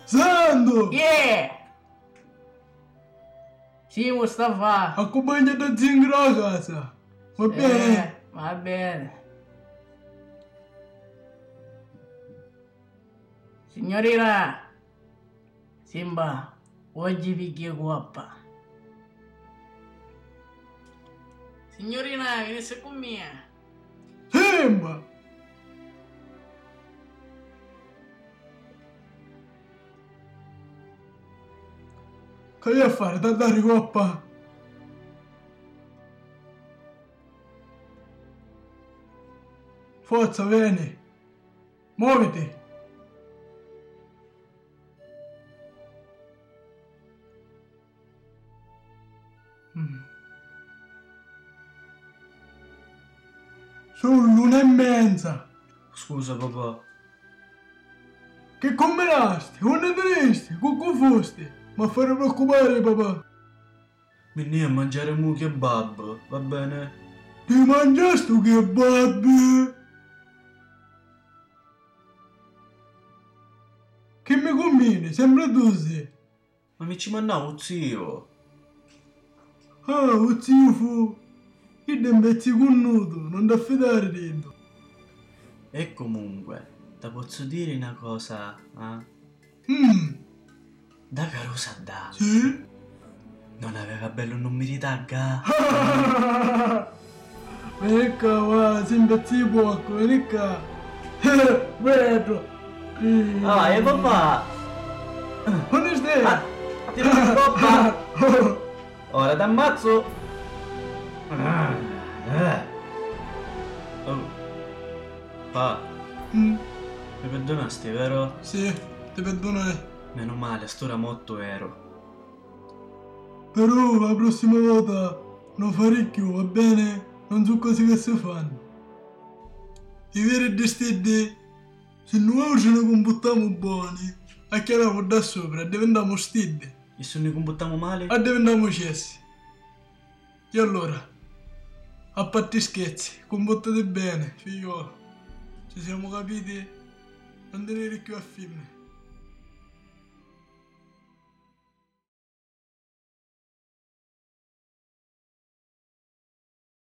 Sando! Yeah! Sì, Mustafa. Accompagna da zingaro a casa. Va bene? Va bene. Signorina, Simba, oggi vi chiedo guappa. Signorina, venisse con me. Simba! Che hai a fare? Da dare guappa? Forza, vieni. Muoviti. Sono l'1:30. Scusa papà. Che combinasti? Come triste? Come fosti? Ma fare preoccupare papà. Venni a mangiare un kebab, va bene? Ti mangiasti un kebab? Che mi combini? Sembra tu sei. Ma mi ci mannavo zio. Ah, o zio fu. Io ti imbezzi con nudo, non ti affidare dentro. E comunque, ti posso dire una cosa, eh? Da Carusa da. Sì? Non aveva bello non mi ritagga. Vieni qua, va, si imbezzi poco, vieni qua. Vedo. Ah, e papà! Dove stai? Ti papà! Ora t'ammazzo! Oh. Pa, mi perdonasti, vero? Sì, ti perdonai. Meno male, a st'ora molto ero. Però la prossima volta non fare più, va bene? Non so cose che si fanno. I veri destini, se noi ce ne comportiamo buoni, a chiariamo da sopra, diventiamo stidi, E se noi comportiamo male? e diventiamo cessi. E allora, a parte scherzi, comportate bene, figliolo. Ci siamo capiti? Non tenere più a film.